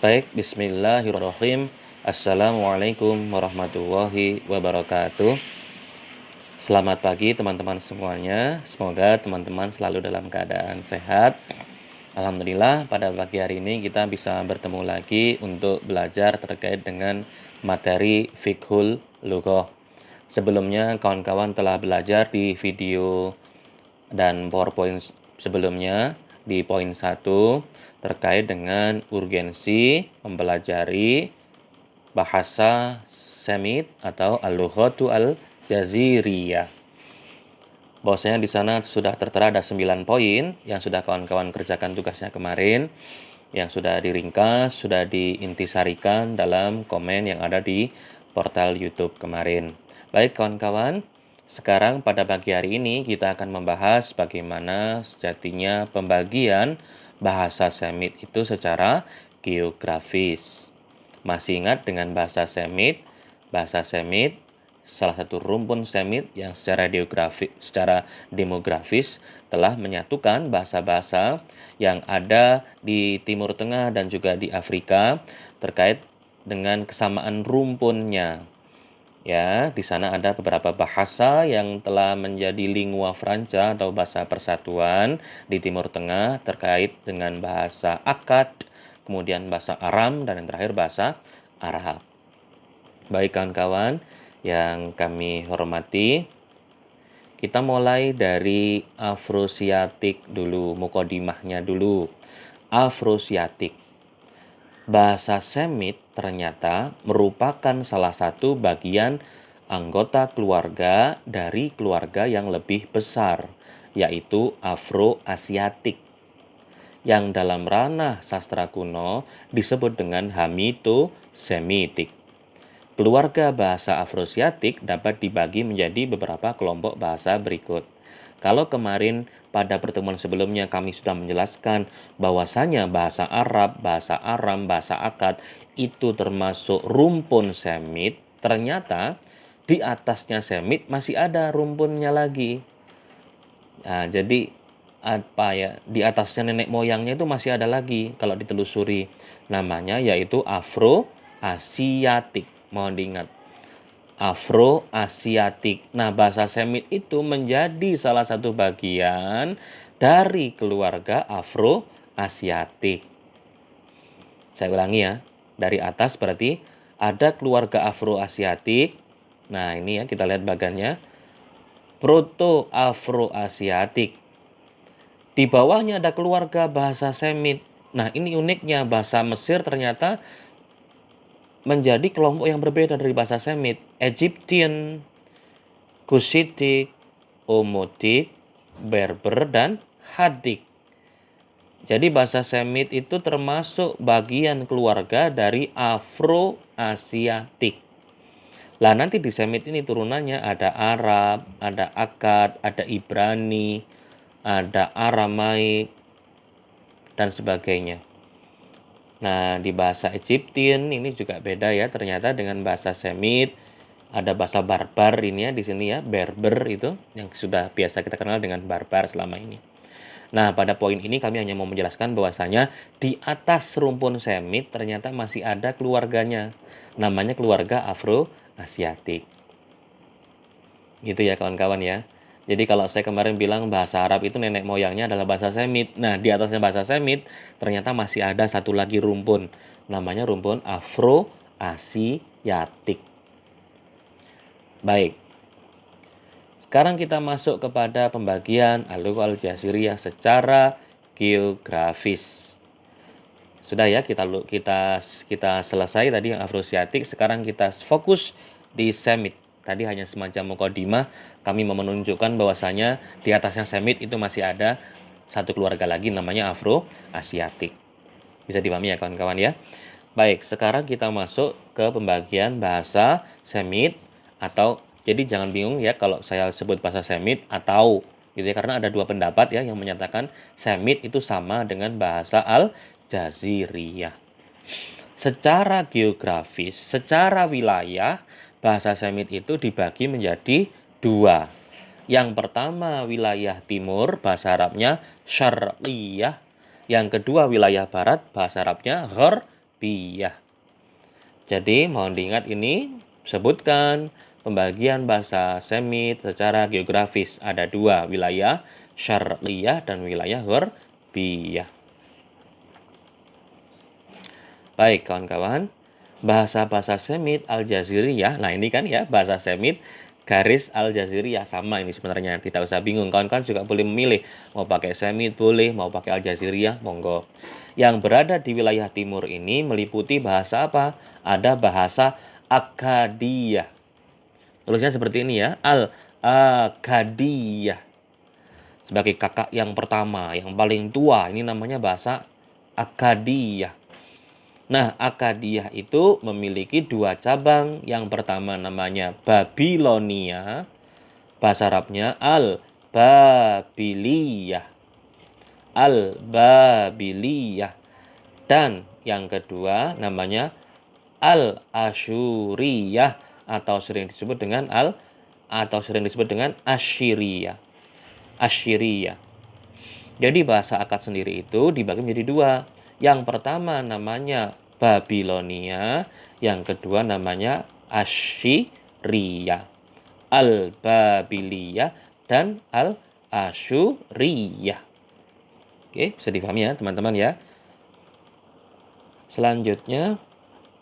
Baik, bismillahirrahmanirrahim. Assalamualaikum warahmatullahi wabarakatuh. Selamat pagi teman-teman semuanya. Semoga teman-teman selalu dalam keadaan sehat. Alhamdulillah pada pagi hari ini kita bisa bertemu lagi untuk belajar terkait dengan materi fiqhul lughah. Sebelumnya kawan-kawan telah belajar di video dan PowerPoint sebelumnya di poin 1 terkait dengan urgensi mempelajari bahasa Semit atau al-lughatu al-jaziriyah. Bahwasanya di sana sudah tertera ada 9 poin yang sudah kawan-kawan kerjakan tugasnya kemarin, yang sudah diringkas, sudah diintisarikan dalam komen yang ada di portal YouTube kemarin. Baik kawan-kawan, sekarang pada pagi hari ini kita akan membahas bagaimana sejatinya pembagian bahasa Semit itu secara geografis. Masih ingat dengan bahasa Semit? Bahasa Semit salah satu rumpun Semit yang secara demografis telah menyatukan bahasa-bahasa yang ada di Timur Tengah dan juga di Afrika terkait dengan kesamaan rumpunnya. Ya, di sana ada beberapa bahasa yang telah menjadi lingua franca atau bahasa persatuan di Timur Tengah terkait dengan bahasa Akkad, kemudian bahasa Aram, dan yang terakhir bahasa Arab. Baik kawan-kawan yang kami hormati, kita mulai dari Afrosiatik dulu, mukodimahnya dulu. Afrosiatik. Bahasa Semit ternyata merupakan salah satu bagian anggota keluarga dari keluarga yang lebih besar, yaitu Afro-Asiatik, yang dalam ranah sastra kuno disebut dengan Hamito-Semitik. Keluarga bahasa Afrosiatik dapat dibagi menjadi beberapa kelompok bahasa berikut. Kalau kemarin pada pertemuan sebelumnya kami sudah menjelaskan bahwasanya bahasa Arab, bahasa Aram, bahasa Akkad itu termasuk rumpun Semit, ternyata di atasnya Semit masih ada rumpunnya lagi. Nah, jadi di atasnya nenek moyangnya itu masih ada lagi kalau ditelusuri. Namanya yaitu Afro-Asiatik. Mohon diingat. Afro-Asiatik. Nah, bahasa Semit itu menjadi salah satu bagian dari keluarga Afro-Asiatik. Saya ulangi ya, dari atas berarti ada keluarga Afro-Asiatik. Nah, ini ya kita lihat bagannya. Proto-Afro-Asiatik. Di bawahnya ada keluarga bahasa Semit. Nah, ini uniknya bahasa Mesir ternyata menjadi kelompok yang berbeda dari bahasa Semit. Egyptian, Kusitik, Omotik, Berber, dan Hadik. Jadi bahasa Semit itu termasuk bagian keluarga dari Afro-Asiatik. Lah nanti di Semit ini turunannya ada Arab, ada Akkad, ada Ibrani, ada Aramaik, dan sebagainya. Nah, di bahasa Egyptian ini juga beda ya ternyata dengan bahasa Semit. Ada bahasa barbar ini ya di sini ya, Berber itu yang sudah biasa kita kenal dengan barbar selama ini. Nah, pada poin ini kami hanya mau menjelaskan bahwasanya di atas rumpun Semit ternyata masih ada keluarganya. Namanya keluarga Afro-Asiatik. Gitu ya kawan-kawan ya. Jadi kalau saya kemarin bilang bahasa Arab itu nenek moyangnya adalah bahasa Semit. Nah, di atasnya bahasa Semit ternyata masih ada satu lagi rumpun. Namanya rumpun Afro-Asiatik. Baik. Sekarang kita masuk kepada pembagian al-lughah al-jaziriyah secara geografis. Sudah ya, kita selesai tadi yang Afrosiatik. Sekarang kita fokus di Semit. Tadi hanya semacam mukadimah, kami mau menunjukkan bahwasanya di atasnya Semit itu masih ada satu keluarga lagi namanya Afro-Asiatik. Bisa dipahami ya kawan-kawan ya. Baik, sekarang kita masuk ke pembagian bahasa Semit atau jadi jangan bingung ya kalau saya sebut bahasa Semit atau gitu ya, karena ada dua pendapat ya yang menyatakan Semit itu sama dengan bahasa Al-Jaziriyah. Secara geografis, secara wilayah, bahasa Semit itu dibagi menjadi dua. Yang pertama wilayah timur, bahasa Arabnya Syarqiyah. Yang kedua wilayah barat, bahasa Arabnya Ghorbiyah. Jadi mohon diingat ini, sebutkan pembagian bahasa Semit secara geografis. Ada 2, wilayah Syarqiyah dan wilayah Ghorbiyah. Baik kawan-kawan, bahasa-bahasa Semit Al-Jaziriyah. Nah ini kan ya bahasa Semit garis Al-Jaziriyah, sama ini sebenarnya, tidak usah bingung. Kawan-kawan juga boleh memilih, mau pakai Semit boleh, mau pakai Al-Jaziriyah monggo. Yang berada di wilayah timur ini meliputi bahasa apa? Ada bahasa Akkadiyah. Tulisnya seperti ini ya, Al-Akkadiyah. Sebagai kakak yang pertama, yang paling tua, ini namanya bahasa Akkadiyah. Nah, Akkadiyah itu memiliki 2 cabang. Yang pertama namanya Babilonia, bahasa Arabnya Al-Babiliyah. Al-Babiliyah. Dan yang kedua namanya Al-Asyuriyah atau sering disebut dengan Asyiriyah. Asyiriyah. Jadi bahasa Akkad sendiri itu dibagi menjadi 2. Yang pertama namanya Babilonia, yang kedua namanya Asyiriyah. Al-Babiliyah dan Al-Asyuriyah. Oke, bisa dipahami ya teman-teman ya. Selanjutnya,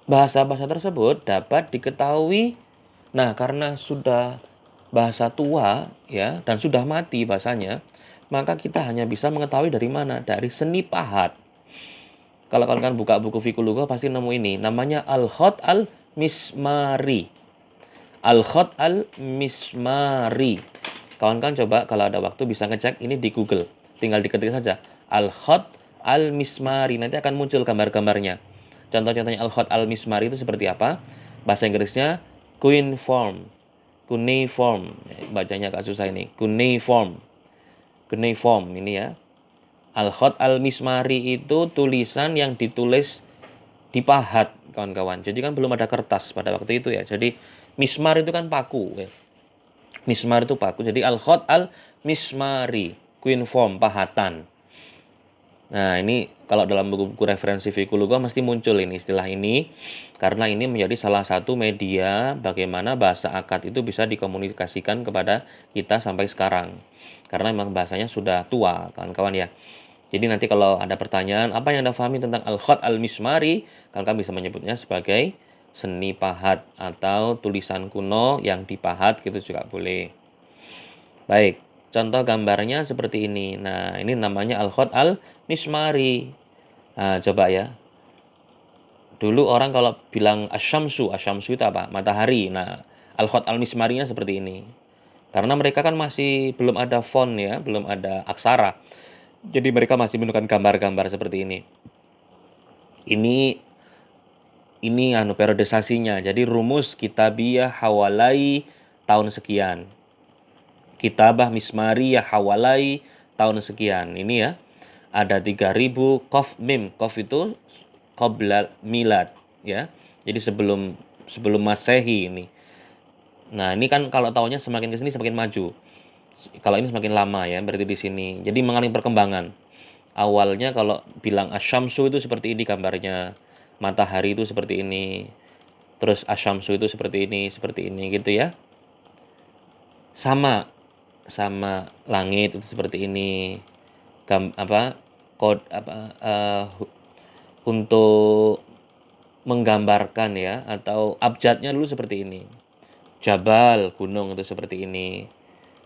bahasa-bahasa tersebut dapat diketahui. Nah, karena sudah bahasa tua ya dan sudah mati bahasanya, maka kita hanya bisa mengetahui dari mana? Dari seni pahat. Kalau kalian buka buku fikul lugah pasti nemu ini, namanya Al-Khat Al-Mismari. Al-Khat Al-Mismari. Kawan-kawan coba kalau ada waktu bisa ngecek ini di Google. Tinggal diketik saja Al-Khat Al-Mismari, nanti akan muncul gambar-gambarnya. Contoh-contohnya Al-Khat Al-Mismari itu seperti apa? Bahasa Inggrisnya cuneiform. Cuneiform. Bacanya agak susah ini. Cuneiform. Cuneiform ini ya. Al-Khat Al-Mismari itu tulisan yang ditulis dipahat, kawan-kawan. Jadi kan belum ada kertas pada waktu itu ya. Jadi mismar itu kan paku ya. Mismar itu paku. Jadi Al-Khat Al-Mismari, cuneiform, pahatan. Nah, ini kalau dalam buku-buku referensi fikul lugah mesti muncul ini istilah ini, karena ini menjadi salah satu media bagaimana bahasa Akkad itu bisa dikomunikasikan kepada kita sampai sekarang. Karena memang bahasanya sudah tua, kawan-kawan ya. Jadi nanti kalau ada pertanyaan, apa yang Anda pahami tentang Al-Khat Al-Mismari, kalian bisa menyebutnya sebagai seni pahat atau tulisan kuno yang dipahat gitu juga boleh. Baik, contoh gambarnya seperti ini. Nah, ini namanya Al-Khat Al-Mismari. Nah, coba ya. Dulu orang kalau bilang asyamsu itu apa? Matahari. Nah, Al-Khat Al-Mismarinya seperti ini. Karena mereka kan masih belum ada font ya, belum ada aksara. Jadi mereka masih menggunakan gambar-gambar seperti ini. Ini periodisasinya. Jadi rumus kitabiyah hawalai tahun sekian. Kitabah mismariyah hawalai tahun sekian. Ini ya. Ada 3000 qaf mim. Qaf itu qabla milad ya. Jadi sebelum Masehi ini. Nah, ini kan kalau tahunnya semakin ke sini semakin maju. Kalau ini semakin lama ya, berarti di sini. Jadi mengalami perkembangan. Awalnya kalau bilang asyamsu itu seperti ini gambarnya. Matahari itu seperti ini. Terus asyamsu itu seperti ini gitu ya. Sama langit itu seperti ini. Untuk menggambarkan ya, atau abjadnya dulu seperti ini. Jabal, gunung itu seperti ini.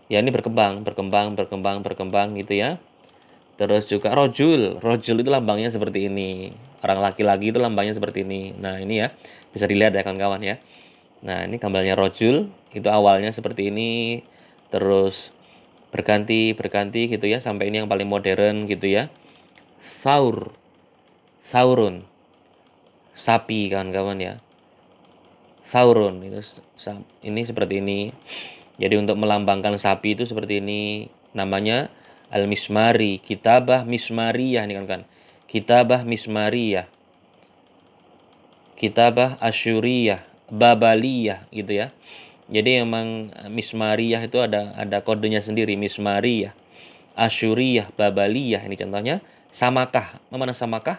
Ya ini berkembang gitu ya. Terus juga rojul itu lambangnya seperti ini. Orang laki-laki itu lambangnya seperti ini. Nah ini ya, bisa dilihat ya kawan-kawan ya. Nah ini gambarnya rojul, itu awalnya seperti ini. Terus berganti gitu ya, sampai ini yang paling modern gitu ya. Saurun, sapi kawan-kawan ya. Saurun itu ini seperti ini. Jadi untuk melambangkan sapi itu seperti ini, namanya Al-Mismari, Kitabah Mismariyah ini kan. Kitabah Mismariyah. Kitabah Asyuriyah, Babaliyah gitu ya. Jadi memang Mismariyah itu ada kodenya sendiri, Mismariyah, Asyuriyah, Babaliyah ini contohnya. Samakah, mana Samakah?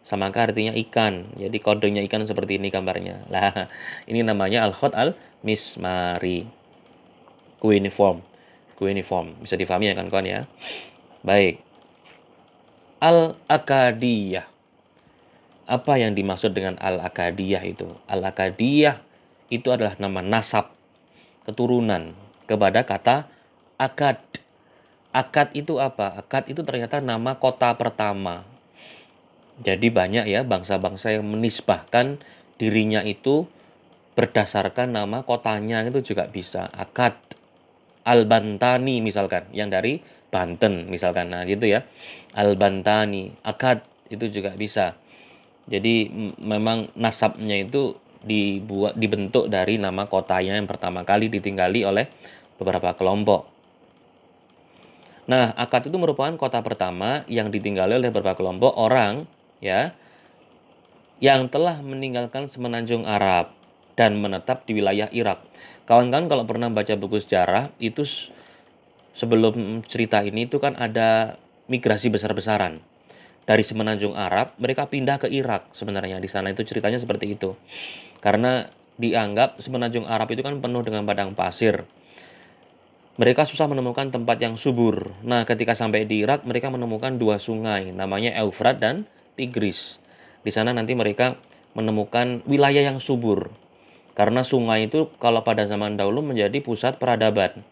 Semangka artinya ikan. Jadi kodenya ikan seperti ini gambarnya. Lah, ini namanya al-khat al-mismari. Cuneiform. Cuneiform. Bisa difahami ya kan kawan ya? Baik. Al-Akadiyah. Apa yang dimaksud dengan Al-Akadiyah itu? Al-Akadiyah itu adalah nama nasab, keturunan kepada kata akad. Akad itu apa? Akad itu ternyata nama kota pertama. Jadi banyak ya bangsa-bangsa yang menisbahkan dirinya itu berdasarkan nama kotanya, itu juga bisa. Akad Al-Bantani misalkan, yang dari Banten misalkan. Nah, gitu ya. Al-Bantani, akad itu juga bisa. Jadi memang nasabnya itu dibentuk dari nama kotanya yang pertama kali ditinggali oleh beberapa kelompok. Nah, Akkad itu merupakan kota pertama yang ditinggali oleh beberapa kelompok orang ya yang telah meninggalkan semenanjung Arab dan menetap di wilayah Irak. Kawan-kawan kalau pernah baca buku sejarah itu sebelum cerita ini itu kan ada migrasi besar-besaran. Dari semenanjung Arab mereka pindah ke Irak sebenarnya, di sana itu ceritanya seperti itu. Karena dianggap semenanjung Arab itu kan penuh dengan padang pasir. Mereka susah menemukan tempat yang subur. Nah, ketika sampai di Irak, mereka menemukan dua sungai, namanya Eufrat dan Tigris. Di sana nanti mereka menemukan wilayah yang subur. Karena sungai itu kalau pada zaman dahulu menjadi pusat peradaban.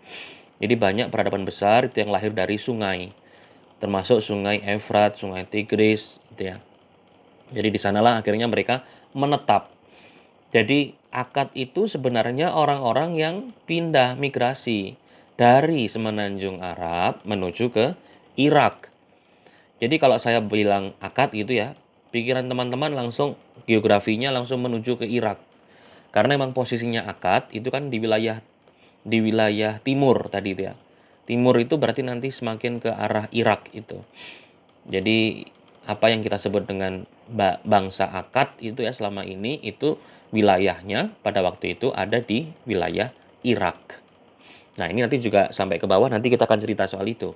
Jadi banyak peradaban besar itu yang lahir dari sungai. Termasuk sungai Eufrat, sungai Tigris, gitu ya. Jadi di sanalah akhirnya mereka menetap. Jadi akad itu sebenarnya orang-orang yang pindah migrasi dari semenanjung Arab menuju ke Irak. Jadi kalau saya bilang akad gitu ya, pikiran teman-teman langsung geografinya langsung menuju ke Irak. Karena memang posisinya akad itu kan di wilayah timur tadi itu ya. Timur itu berarti nanti semakin ke arah Irak itu. Jadi apa yang kita sebut dengan bangsa akad itu ya selama ini itu wilayahnya pada waktu itu ada di wilayah Irak. Nah, ini nanti juga sampai ke bawah nanti kita akan cerita soal itu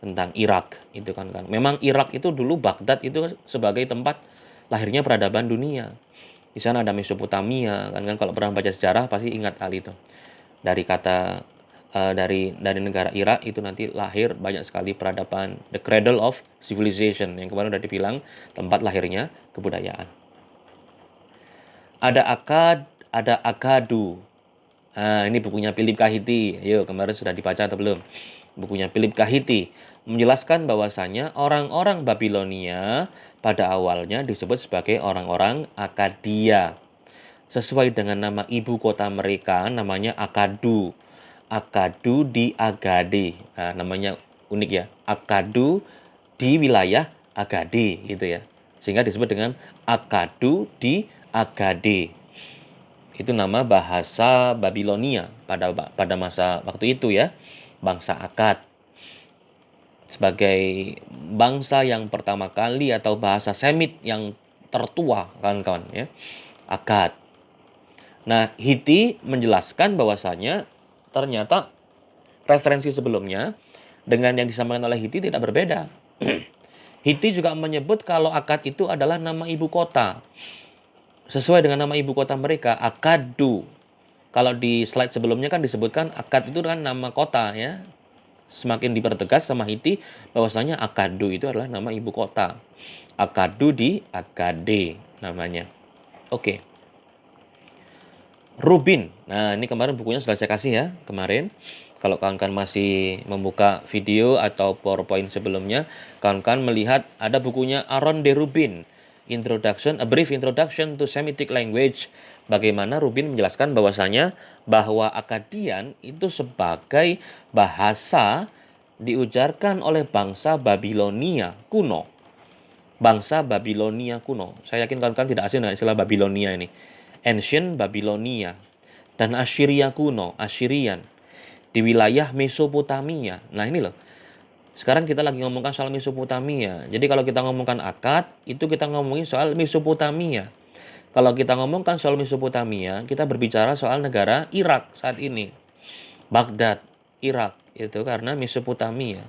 tentang Irak itu kan. Memang Irak itu dulu Baghdad itu sebagai tempat lahirnya peradaban dunia. Di sana ada Mesopotamia kan kalau pernah baca sejarah pasti ingat hal itu. Dari kata dari negara Irak itu nanti lahir banyak sekali peradaban, the cradle of civilization yang kemarin udah dibilang tempat lahirnya kebudayaan. Ada akad, ada akadu. Nah, ini bukunya Philip Kahiti. Ayo, kemarin sudah dibaca atau belum? Bukunya Philip Kahiti menjelaskan bahwasanya orang-orang Babilonia pada awalnya disebut sebagai orang-orang Akadia. Sesuai dengan nama ibu kota mereka, namanya Akadu. Akadu di Agade. Nah, namanya unik ya. Akadu di wilayah Agade gitu ya. Sehingga disebut dengan Akadu di Agade. Itu nama bahasa Babilonia pada masa waktu itu ya. Bangsa Akkad. Sebagai bangsa yang pertama kali atau bahasa Semit yang tertua kawan-kawan ya. Akkad. Nah, Hiti menjelaskan bahwasanya ternyata referensi sebelumnya dengan yang disampaikan oleh Hiti tidak berbeda. Hiti juga menyebut kalau Akkad itu adalah nama ibu kota. Sesuai dengan nama ibu kota mereka, Akkadu. Kalau di slide sebelumnya kan disebutkan Akkad itu kan nama kota ya. Semakin dipertegas sama Hiti bahwasanya Akkadu itu adalah nama ibu kota. Akkadu di Agade namanya. Oke. Rubin. Nah, ini kemarin bukunya sudah saya kasih ya, kemarin. Kalau kawan-kawan masih membuka video atau PowerPoint sebelumnya, kawan-kawan melihat ada bukunya Aaron de Rubin, A Brief Introduction to Semitic Language. Bagaimana Rubin menjelaskan bahwasanya bahwa Akkadian itu sebagai bahasa diujarkan oleh bangsa Babilonia kuno. Bangsa Babilonia kuno. Saya yakin kawan-kawan tidak asing dengan istilah Babilonia ini. Ancient Babilonia dan Assyria kuno, Assyrian di wilayah Mesopotamia. Nah, ini loh. Sekarang kita lagi ngomongkan soal Mesopotamia. Jadi kalau kita ngomongkan Akkad, itu kita ngomongin soal Mesopotamia. Kalau kita ngomongkan soal Mesopotamia, kita berbicara soal negara Irak saat ini. Baghdad, Irak, itu karena Mesopotamia.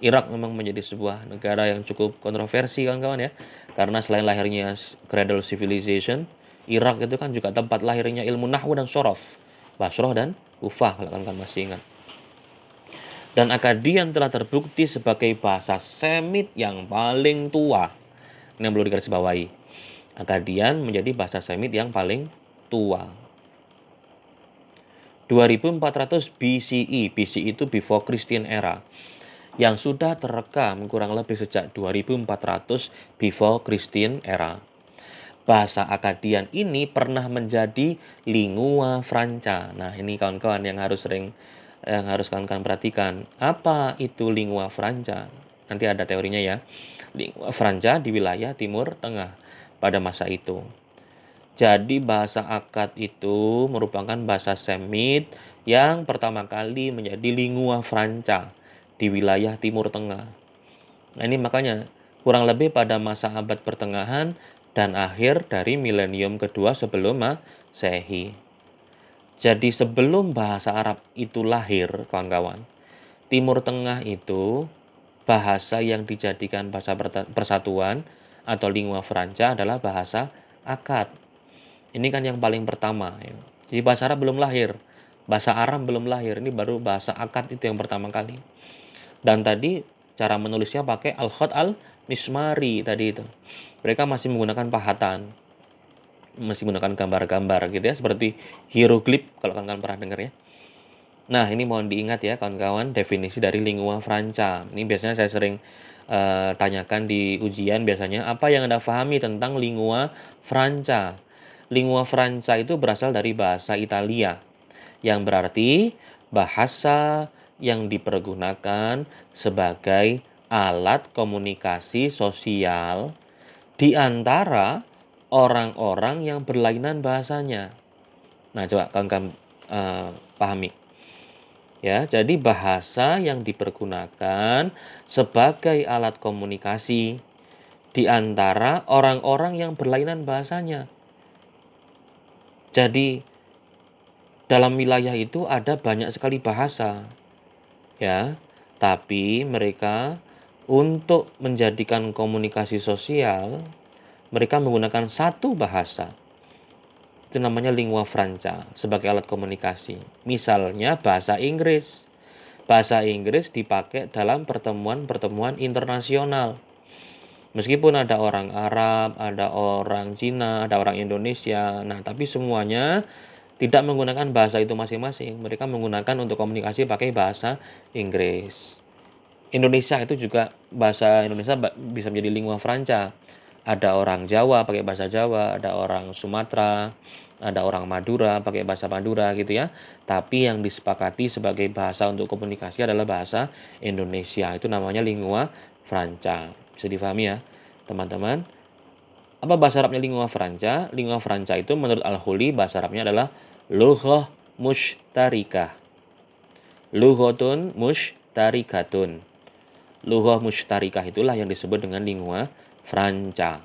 Irak memang menjadi sebuah negara yang cukup kontroversi kawan-kawan ya. Karena selain lahirnya Cradle Civilization, Irak itu kan juga tempat lahirnya ilmu nahwu dan sorof, Basroh dan Kufah kalau kalian masih ingat. Dan Akkadian telah terbukti sebagai bahasa Semit yang paling tua. Ini yang perlu digarisbawahi. Akkadian menjadi bahasa Semit yang paling tua. 2400 BCE, BCE itu before Christian era, yang sudah terekam kurang lebih sejak 2400 before Christian era. Bahasa Akkadian ini pernah menjadi lingua franca. Nah, ini kawan-kawan yang harus kawan-kawan perhatikan. Apa itu lingua franca? Nanti ada teorinya ya. Lingua franca di wilayah Timur Tengah pada masa itu. Jadi bahasa Akkad itu merupakan bahasa Semit yang pertama kali menjadi lingua franca di wilayah Timur Tengah. Nah, ini makanya kurang lebih pada masa abad pertengahan dan akhir dari milenium kedua sebelum Masehi. Jadi sebelum bahasa Arab itu lahir, kawan-kawan, Timur Tengah itu bahasa yang dijadikan bahasa persatuan atau lingua franca adalah bahasa Akkad. Ini kan yang paling pertama. Ya. Jadi bahasa Arab belum lahir, bahasa Aram belum lahir, ini baru bahasa Akkad itu yang pertama kali. Dan tadi cara menulisnya pakai al-khat al-mismari tadi itu. Mereka masih menggunakan pahatan, masih menggunakan gambar-gambar gitu ya, seperti hieroglif kalau kalian pernah dengar ya. Nah, ini mohon diingat ya kawan-kawan, definisi dari lingua franca. Ini biasanya saya sering tanyakan di ujian biasanya, apa yang Anda pahami tentang lingua franca? Lingua franca itu berasal dari bahasa Italia, yang berarti bahasa yang dipergunakan sebagai alat komunikasi sosial di antara orang-orang yang berlainan bahasanya. Nah, coba kawan-kawan pahami. Ya, jadi bahasa yang dipergunakan sebagai alat komunikasi di antara orang-orang yang berlainan bahasanya. Jadi dalam wilayah itu ada banyak sekali bahasa. Ya, tapi mereka untuk menjadikan komunikasi sosial, mereka menggunakan satu bahasa. Itu namanya lingua franca sebagai alat komunikasi. Misalnya bahasa Inggris. Bahasa Inggris dipakai dalam pertemuan-pertemuan internasional. Meskipun ada orang Arab, ada orang Cina, ada orang Indonesia. Nah, tapi semuanya tidak menggunakan bahasa itu masing-masing. Mereka menggunakan untuk komunikasi pakai bahasa Inggris. Indonesia itu juga bahasa Indonesia bisa menjadi lingua franca. Ada orang Jawa pakai bahasa Jawa, ada orang Sumatera, ada orang Madura pakai bahasa Madura gitu ya. Tapi yang disepakati sebagai bahasa untuk komunikasi adalah bahasa Indonesia. Itu namanya lingua franca. Bisa difahami ya, teman-teman. Apa bahasa Arabnya lingua franca? Lingua franca itu menurut Al-Huli bahasa Arabnya adalah lughah mushtarikah. Lughatun mushtarikatun. Lughah mushtarikah itulah yang disebut dengan lingua franca.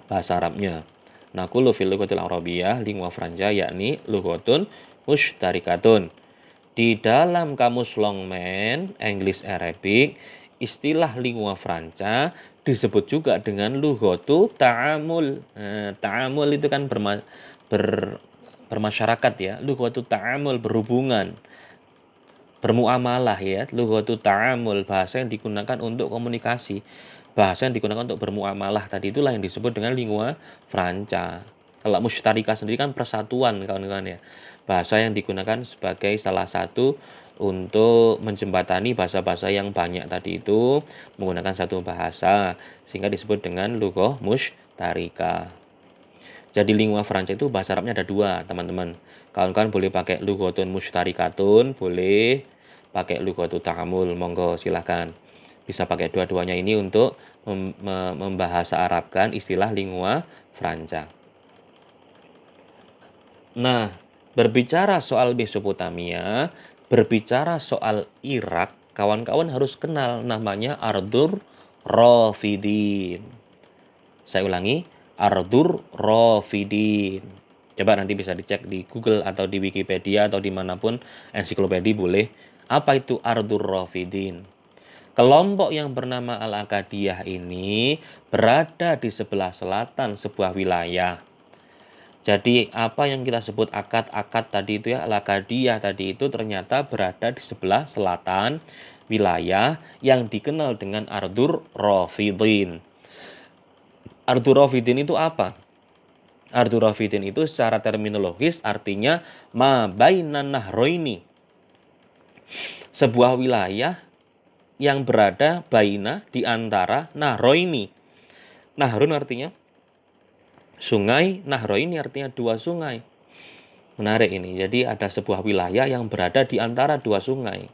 Bahasa Arabnya. Naqulu fil lughatil arabiyyah lingua franca yakni lughatun mushtarikatun. Di dalam kamus Longman English Arabic, istilah lingua franca disebut juga dengan lughatu ta'amul. Ta'amul itu kan bermasyarakat ya. Lughatu ta'amul berhubungan, bermuamalah ya. Lughatu ta'amul bahasa yang digunakan untuk komunikasi, bahasa yang digunakan untuk bermuamalah tadi itulah yang disebut dengan lingua franca. Kalau musytarikah sendiri kan persatuan kawan-kawan ya. Bahasa yang digunakan sebagai salah satu untuk menjembatani bahasa-bahasa yang banyak tadi itu menggunakan satu bahasa sehingga disebut dengan lughah musytarikah. Jadi lingua franca itu bahasa Arabnya ada dua, teman-teman. Kawan-kawan boleh pakai lughatun musytarikatun, boleh pakai lughatu ta'amul, monggo silahkan. Bisa pakai dua-duanya ini untuk membahasa Arabkan istilah lingua franca. Nah, berbicara soal Mesopotamia, berbicara soal Irak, kawan-kawan harus kenal namanya Ardur Rafidin. Saya ulangi, Ardur Rafidin. Coba nanti bisa dicek di Google atau di Wikipedia atau dimanapun ensiklopedia boleh. Apa itu Ardur Rafidin? Kelompok yang bernama Al-Akadiyah ini berada di sebelah selatan sebuah wilayah. Jadi apa yang kita sebut akad-akad tadi itu ya, Al-Akadiyah tadi itu ternyata berada di sebelah selatan wilayah yang dikenal dengan Ardur Rafidin. Ardur Rafidin itu apa? Ardur Rafidin itu secara terminologis artinya ma bainan nahroini. Sebuah wilayah yang berada baina di antara nahroini. Nahrun artinya sungai, nahroini artinya dua sungai. Menarik ini. Jadi ada sebuah wilayah yang berada di antara dua sungai.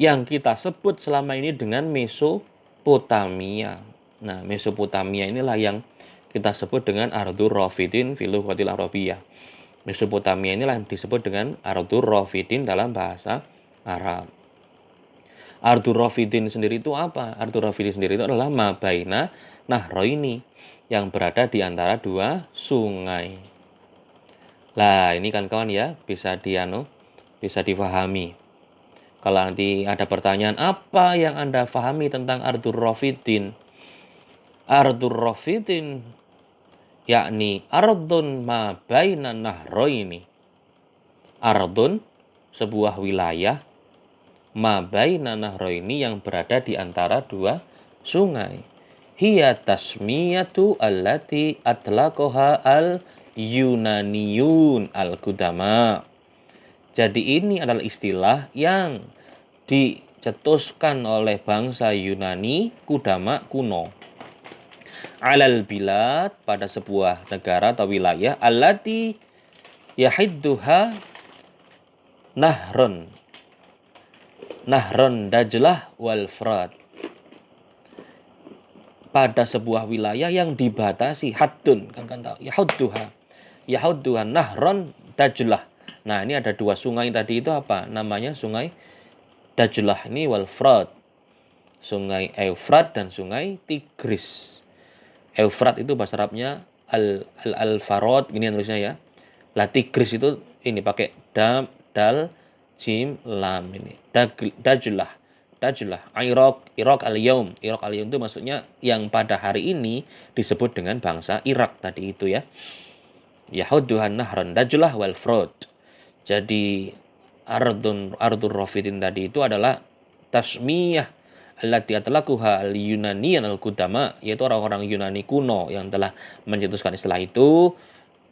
Yang kita sebut selama ini dengan Mesopotamia. Nah, Mesopotamia inilah yang kita sebut dengan Ardur Rafidin fil lughatil Arabiyyah. Mesopotamia inilah yang disebut dengan Ardur Rafidin dalam bahasa Arab. Ardur Rafidin sendiri itu apa? Ardur Rafidin sendiri itu adalah mabaina nahroini, yang berada di antara dua sungai. Lah, ini kan kawan ya, bisa difahami. Kalau nanti ada pertanyaan, apa yang Anda pahami tentang Ardur Rafidin? Ardur Rafidin yakni ardun ma baina nahroini. Ardun, sebuah wilayah, ma baina nahroini, yang berada di antara dua sungai. Hiya tasmiyatu allati atlaqaha al-Yunaniyun al-Qudama. Jadi ini adalah istilah yang dicetuskan oleh bangsa Yunani Kudama kuno. Alal bilad, pada sebuah negara atau wilayah, allati yahidduha nahron Dajlah wal Frat. Pada sebuah wilayah yang dibatasi, haddun, kan tahu, yahudduha nahron Dajlah. Nah, ini ada dua sungai tadi itu apa? Namanya sungai Dajlah ini wal Frat. Sungai Eufrat dan sungai Tigris. Eufrat itu bahasa Arabnya al-Farad, gini nulisnya ya. Lah Tigris itu ini pakai dal jim lam ini. Dajlah. Irak al-Yaum. Irak al-Yaum itu maksudnya yang pada hari ini disebut dengan bangsa Irak tadi itu ya. Yahudduhan nahran Dajlah wal Frat. Jadi Ardur Rafidin tadi itu adalah tasmiyah allati atlaquha al-Yunaniyan al-Qudama, yaitu orang-orang Yunani kuno yang telah mencetuskan istilah itu,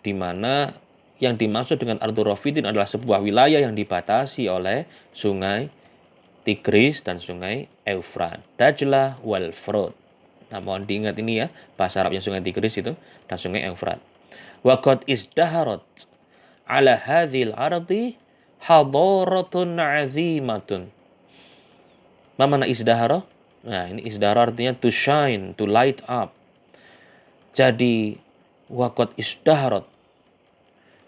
di mana yang dimaksud dengan Ardur Rafidin adalah sebuah wilayah yang dibatasi oleh sungai Tigris dan sungai Eufrat, Dajlah wal Frat. Nah, mohon diingat ini ya, bahasa Arabnya sungai Tigris itu dan sungai Eufrat. Wa qad izdaharat ala hadzal ardi hadaratun azimatun. Ma mana izdahara? Nah, ini izdahara artinya to shine, to light up. Jadi waqad izdaharat.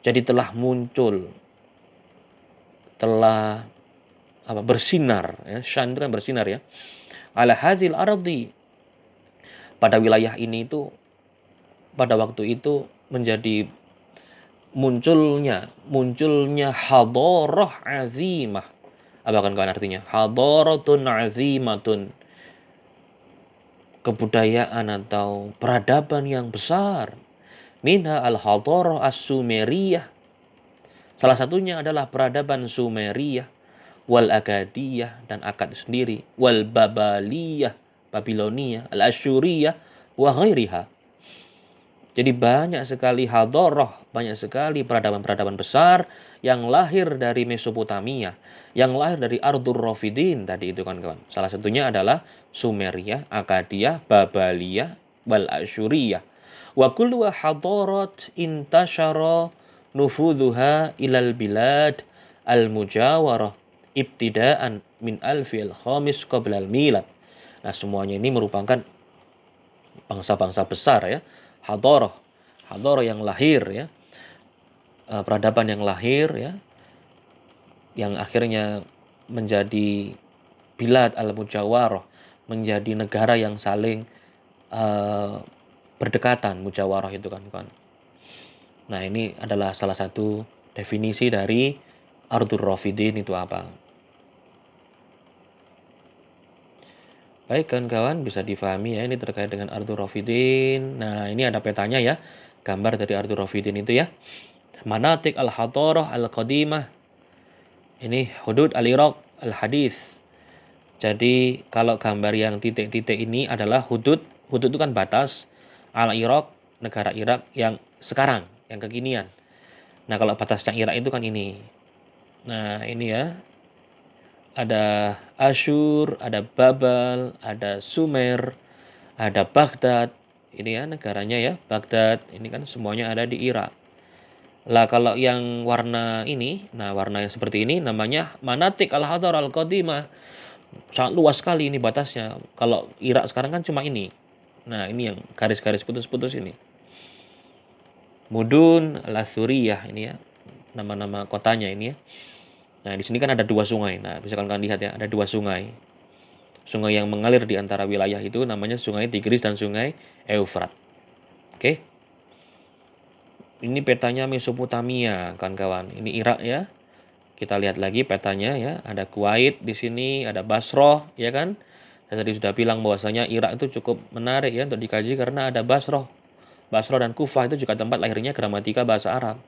Jadi telah muncul, telah bersinar ya. Shine itu kan bersinar ya. Ala hadzal ardi. Pada wilayah ini itu pada waktu itu menjadi munculnya hadarah azimah. Apa kan artinya? Hadaratun azimatun. Kebudayaan atau peradaban yang besar. Minha al-hadarah as-Sumeriyah. Salah satunya adalah peradaban Sumeriyah, wal Akadiyah dan Akad sendiri, wal Babaliyah, Babilonia, al-Asyuriyah wa ghairiha. Jadi banyak sekali hadarah, banyak sekali peradaban-peradaban besar yang lahir dari Mesopotamia, yang lahir dari Ardur Rafidin tadi itu kan kawan. Salah satunya adalah Sumeria, Akadiyah, Babaliyah, wal Asyuriyah. Wa kullu hadarat intashara nufudhuha ilal bilad al-mujawarah ibtidaan min alfil khamis qabla al-milad. Nah, semuanya ini merupakan bangsa-bangsa besar ya. Hadarah yang lahir ya, peradaban yang lahir ya, yang akhirnya menjadi bilad al-mujawarah, menjadi negara yang saling berdekatan, mujawarah itu kan. Nah, ini adalah salah satu definisi dari Ardur Rafidin itu apa. Baik kawan-kawan, bisa difahami ya, ini terkait dengan Arthur Rafidin. Nah, ini ada petanya ya, gambar dari Arthur Rafidin itu ya. Manatik al-hadarah al-qadimah. Ini hudud al-Iraq al-hadis. Jadi kalau gambar yang titik-titik ini adalah hudud. Hudud itu kan batas al-Iraq, negara Irak yang sekarang, yang kekinian. Nah, kalau batasnya Irak itu kan ini. Nah, ini ya. Ada Asyur, ada Babel, ada Sumer, ada Baghdad. Ini ya negaranya ya, Baghdad. Ini kan semuanya ada di Irak. Lah kalau yang warna ini, nah warna yang seperti ini namanya Manatik al-Hadar al-Qadimah. Sangat luas sekali ini batasnya. Kalau Irak sekarang kan cuma ini. Nah, ini yang garis-garis putus-putus ini. Mudun al-Asuriyah ini ya. Nama-nama kotanya ini ya. Nah, di sini kan ada dua sungai. Nah, bisa kalian lihat ya, ada dua sungai. Sungai yang mengalir di antara wilayah itu namanya Sungai Tigris dan Sungai Eufrat. Oke. Ini petanya Mesopotamia, kawan-kawan. Ini Irak ya. Kita lihat lagi petanya ya. Ada Kuwait di sini, ada Basrah, ya kan? Saya tadi sudah bilang bahwasanya Irak itu cukup menarik ya untuk dikaji karena ada Basrah. Basrah dan Kufah itu juga tempat lahirnya gramatika bahasa Arab.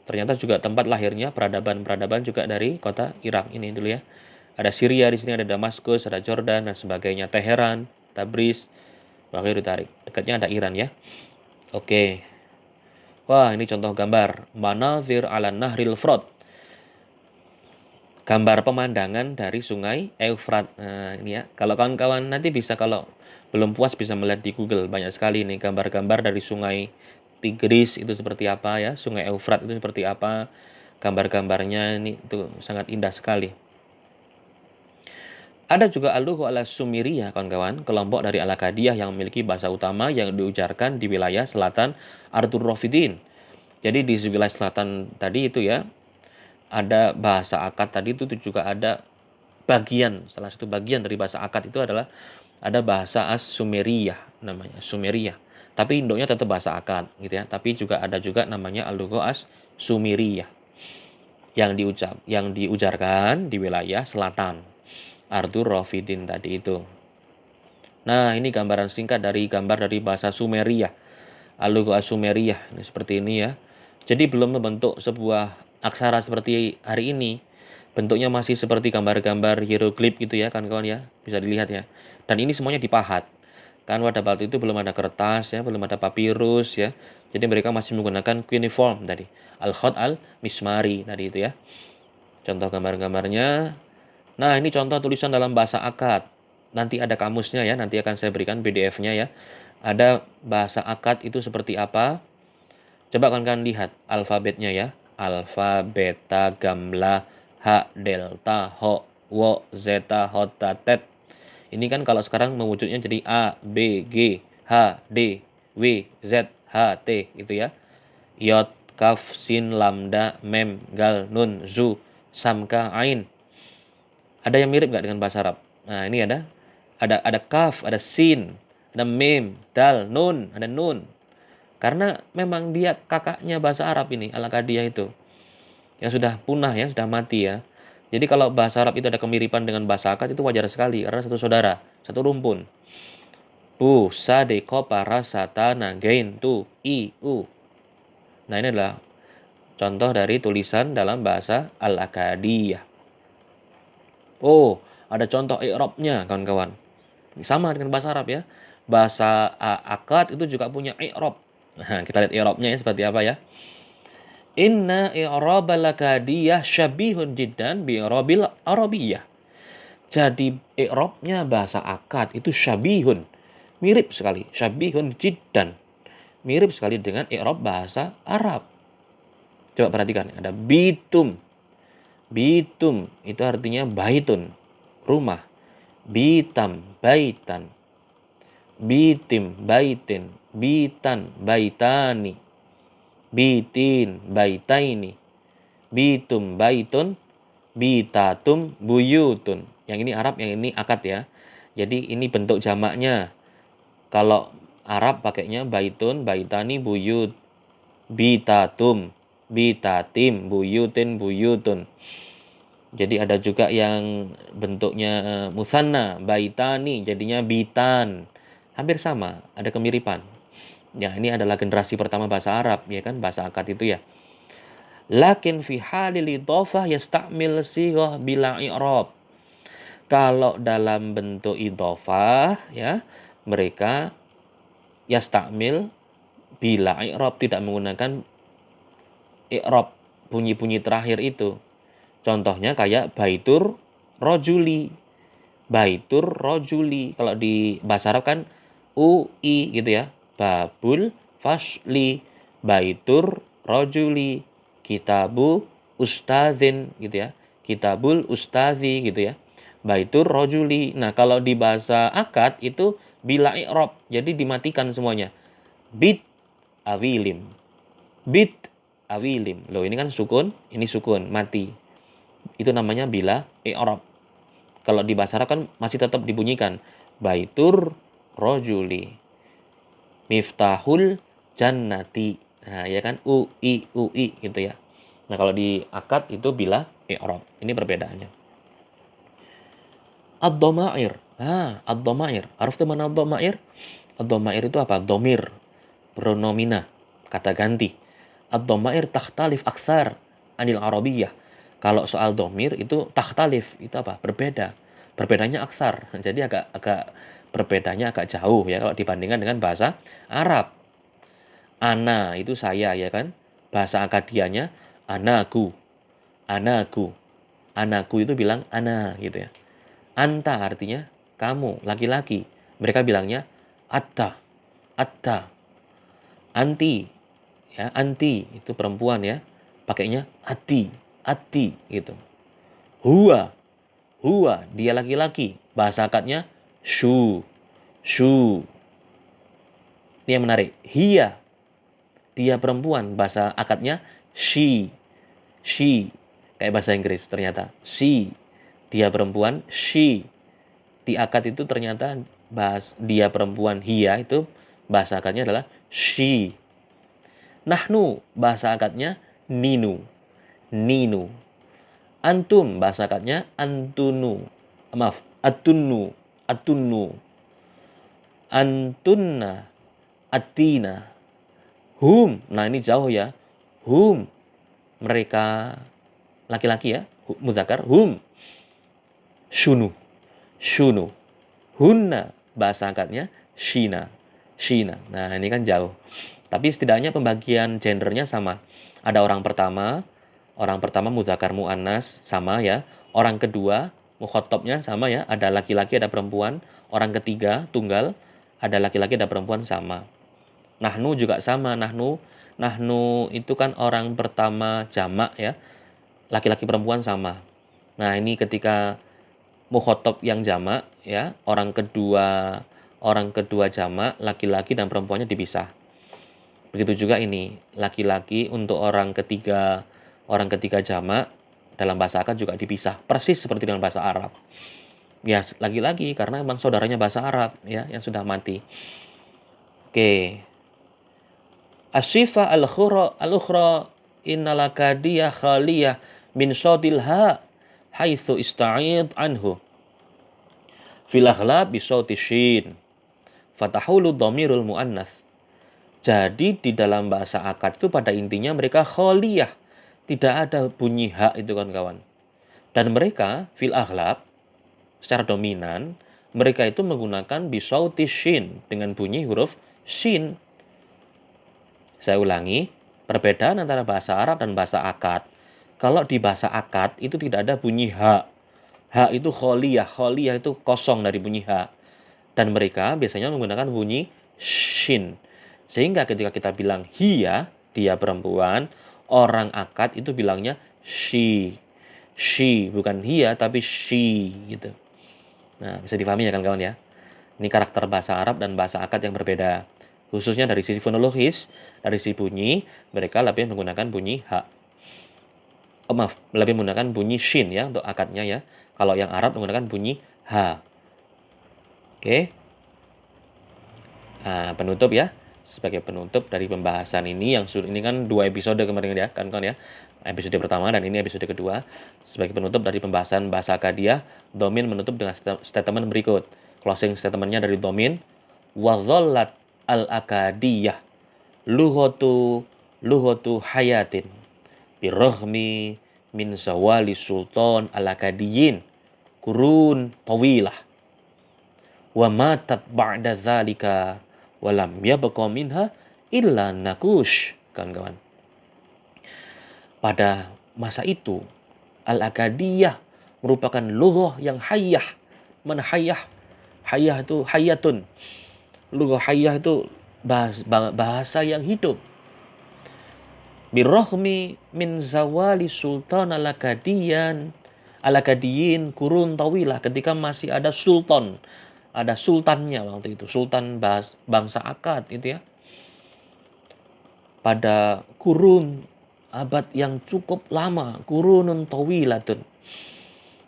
Ternyata juga tempat lahirnya peradaban-peradaban juga dari kota Irak ini dulu ya. Ada Syria di sini, ada Damaskus, ada Jordan dan sebagainya. Teheran, Tabriz, Baghir Tarik. Dekatnya ada Iran ya. Oke. Wah, ini contoh gambar. Manazir ala Nahril Frat. Gambar pemandangan dari sungai Eufrat. Nah, ini ya. Kalau kawan-kawan nanti bisa, kalau belum puas bisa melihat di Google. Banyak sekali nih gambar-gambar dari sungai Tigris itu seperti apa ya. Sungai Eufrat itu seperti apa. Gambar-gambarnya ini itu sangat indah sekali. Ada juga Al-Lugha al-Sumiriyah, kawan-kawan, kelompok dari Al-Akkadiyah yang memiliki bahasa utama yang diujarkan di wilayah selatan Arthur Rafidin. Jadi di wilayah selatan tadi itu ya, ada bahasa Akkad tadi itu juga ada bagian, salah satu bagian dari bahasa Akkad itu adalah ada bahasa As-Sumeriyah namanya, Sumeriyah. Tapi induknya tetap bahasa Akkad gitu ya. Tapi juga ada juga namanya Al-Lugha As-Sumiriyah yang diujarkan di wilayah selatan Arthur Rafidin tadi itu. Nah, ini gambaran singkat dari gambar dari bahasa Sumeria. Al-Lugha Sumeriyah. Ini seperti ini ya. Jadi belum membentuk sebuah aksara seperti hari ini. Bentuknya masih seperti gambar-gambar hieroglif gitu ya, kawan-kawan ya. Bisa dilihat ya. Dan ini semuanya dipahat. Kan pada waktu itu belum ada kertas ya, belum ada papirus ya. Jadi mereka masih menggunakan cuneiform tadi. Al-Khat al-Mismari tadi itu ya. Contoh gambar-gambarnya. Nah, ini contoh tulisan dalam bahasa Akkad. Nanti ada kamusnya ya, nanti akan saya berikan PDF-nya ya. Ada bahasa Akkad itu seperti apa? Coba kalian lihat alfabetnya ya. Alfa, beta, gamla, h, delta, ho, wo, zeta, hota, tet. Ini kan kalau sekarang mewujudnya jadi A, B, G, H, D, W, Z, H, T gitu ya. Yod, kaf, sin, lambda, mem, gal, nun, zu, samka, ain. Ada yang mirip nggak dengan bahasa Arab? Nah, ini ada kaf, ada sin, ada mim, dal, nun, ada nun. Karena memang dia kakaknya bahasa Arab ini, Al-Akkadiyah itu. Yang sudah punah ya, sudah mati ya. Jadi kalau bahasa Arab itu ada kemiripan dengan bahasa Akkad itu wajar sekali karena satu saudara, satu rumpun. Bu, sa, de, ko, para, sata, nagain, tu, i, u. Nah, ini adalah contoh dari tulisan dalam bahasa Al-Akkadiyah. Oh, ada contoh i'rabnya kawan-kawan. Sama dengan bahasa Arab ya. Bahasa Akkad itu juga punya i'rab. Nah, kita lihat i'rabnya ya seperti apa ya. Inna i'rabal Akkadiyah syabihun jiddan bi i'rabil Arabiyah. Jadi i'rabnya bahasa Akkad itu syabihun. Mirip sekali, syabihun jiddan. Mirip sekali dengan i'rab bahasa Arab. Coba perhatikan, ada bitum. Bitum itu artinya baitun, rumah. Bitam, baitan. Bitim, baitin. Bitan, baitani. Bitin, baitaini. Bitum, baitun. Bitatum, buyutun. Yang ini Arab, yang ini Akkad ya. Jadi ini bentuk jamaknya. Kalau Arab pakainya baitun, baitani, buyut. Bitatum, bitatim, buyutin, buyutun. Jadi ada juga yang bentuknya musanna, baitani, jadinya bitan. Hampir sama, ada kemiripan. Ya, ini adalah generasi pertama bahasa Arab, ya kan, bahasa akad itu ya. Lakin fi halil idhofah yastamil sighah bila i'rab. Kalau dalam bentuk idhofah ya, mereka yastamil bila i'rab, tidak menggunakan i'rab, bunyi-bunyi terakhir itu. Contohnya kayak baitur rojuli. Baitur rojuli. Kalau di bahasa Arab kan UI gitu ya. Babul fasli. Baitur rojuli. Kitabu ustazin gitu ya. Kitabul ustazi gitu ya. Baitur rojuli. Nah, kalau di bahasa akad itu bila i'rab. Jadi dimatikan semuanya. Bit awilim. Bit awilim. Loh, ini kan sukun, ini sukun, mati. Itu namanya bila i'rab. Kalau di bahasa Arab kan masih tetap dibunyikan baitur rojuli, miftahul jannati. Nah, ya kan ui gitu ya. Nah, kalau di akad itu bila i'rab. Ini perbedaannya. Ad-dhamair. Ad-dhamair. Araftu mana ad-dhamair? Ad-dhamair itu apa? Domir, pronomina, kata ganti. Ad-dhamair takhtalif aksar anil arabiyyah. Kalau soal domir itu takhtalif, itu apa? Berbeda. Berbedanya aksar. Jadi agak berbedanya agak jauh ya kalau dibandingkan dengan bahasa Arab. Ana itu saya ya kan? Bahasa akadianya anaku. Anaku. Anaku itu bilang ana gitu ya. Anta artinya kamu, laki-laki. Mereka bilangnya atta. Atta. Anti. Ya, anti itu perempuan ya. Pakainya ati. Ati gitu. Huwa. Huwa, dia laki-laki. Bahasa akadnya shu. Shu. Ini yang menarik. Hiya. Dia perempuan. Bahasa akadnya she. She. Kayak bahasa Inggris ternyata. She. Dia perempuan. She. Di akad itu ternyata dia perempuan. Hiya itu bahasa akadnya adalah she. Nahnu. Bahasa akadnya ninu. Ninu. Antum. Bahasa akadnya antunu. Maaf. Atunnu. Atunnu. Antunna. Atina. Hum. Nah, ini jauh ya. Hum. Mereka laki-laki ya. Muzakkar. Hum. Shunu. Shunu. Hunna. Bahasa angkatnya shina. Shina. Nah, ini kan jauh. Tapi setidaknya pembagian gendernya sama. Ada orang pertama muzakkar muannas sama ya. Orang kedua mukhatabnya sama ya. Ada laki-laki, ada perempuan. Orang ketiga tunggal, ada laki-laki, ada perempuan sama. Nahnu juga sama. Nahnu itu kan orang pertama jamak ya. Laki-laki perempuan sama. Nah, ini ketika mukhatab yang jamak ya, orang kedua jamak, laki-laki dan perempuannya dipisah. Begitu juga ini, laki-laki untuk orang ketiga jamak dalam bahasa akad juga dipisah, persis seperti dengan bahasa Arab. Ya, lagi-lagi karena memang saudaranya bahasa Arab ya yang sudah mati. Oke. Asyifa al-ukhra innalakadiyah khaliyah min sodil ha haitsu ista'id anhu fil aghlab bi sauti shin fatahulu dhamirul muannas. Jadi di dalam bahasa akad itu pada intinya mereka khaliyah, tidak ada bunyi ha itu kawan-kawan. Dan mereka fil aghlab secara dominan mereka itu menggunakan bi sauti shin dengan bunyi huruf shin. Saya ulangi, perbedaan antara bahasa Arab dan bahasa akad. Kalau di bahasa akad itu tidak ada bunyi ha. Ha itu kholiyah. Kholiyah itu kosong dari bunyi ha. Dan mereka biasanya menggunakan bunyi shin. Sehingga ketika kita bilang hiya, dia perempuan, orang akad itu bilangnya she. She, bukan hiya tapi she gitu. Nah, bisa difahami ya kawan-kawan ya. Ini karakter bahasa Arab dan bahasa akad yang berbeda. Khususnya dari sisi fonologis, dari sisi bunyi, mereka lebih menggunakan bunyi ha. Lebih menggunakan bunyi shin ya untuk akadnya ya. Kalau yang Arab menggunakan bunyi ha. Oke. Nah, penutup ya. Sebagai penutup dari pembahasan ini yang ini kan 2 episode kemarin ya, kan ya. episode pertama dan ini episode kedua. Sebagai penutup dari pembahasan bahasa Akkadiyah, Domin menutup dengan statement berikut. Closing statementnya dari Domin, wazollat al-Akkadiyah luhotu hayatin birrohmi min zawali sultan al-Akkadiyin kurun tawilah wa matat ba'da zalika walam yabqa minha illa nakush. Kawan-kawan, pada masa itu Al-Akkadiyah merupakan lughah yang hayyah. Mana hayyah? Hayyah itu hayatun. Lughah hayyah itu bahasa yang hidup. Birrohmi min zawali sultan al-Akkadiyin kurun tawilah, ketika masih ada sultan, ada sultannya waktu itu, sultan bangsa Akkad itu ya. Pada kurun abad yang cukup lama, kurunun tawilatun,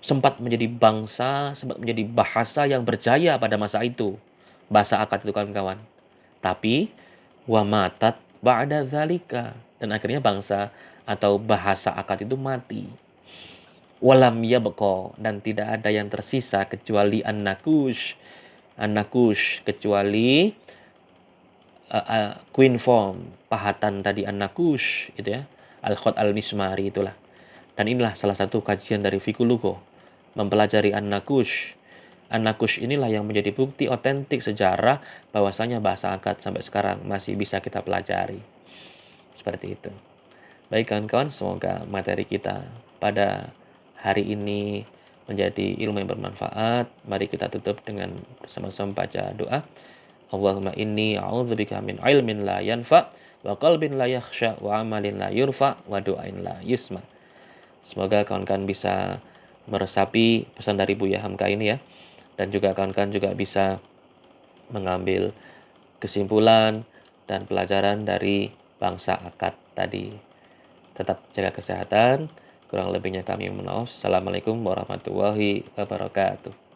sempat menjadi bangsa, sempat menjadi bahasa yang berjaya pada masa itu, bahasa Akkad itu kawan-kawan. Tapi wa matat ba'da zalika, dan akhirnya bangsa atau bahasa Akkad itu mati. Walam yabqa, dan tidak ada yang tersisa kecuali an-nakush, kecuali queen form pahatan tadi an-nakush itu ya, al-khat al-mismari itulah. Dan inilah salah satu kajian dari fikul lugha, mempelajari an-nakush. An-nakush inilah yang menjadi bukti otentik sejarah bahwasanya bahasa Akkad sampai sekarang masih bisa kita pelajari. Seperti itu. Baik kawan-kawan, semoga materi kita pada hari ini menjadi ilmu yang bermanfaat. Mari kita tutup dengan bersama-sama baca doa. Allahumma inni a'udzubika min ilmin la yanfa wa qalbin la yakhsha wa amalin la yurfa wa du'ain la yusma. Semoga kawan-kawan bisa meresapi pesan dari Buya Hamka ini ya, dan juga kawan-kawan juga bisa mengambil kesimpulan dan pelajaran dari bangsa Akkad tadi. Tetap jaga kesehatan. Kurang lebihnya kami mohon maaf. Assalamualaikum warahmatullahi wabarakatuh.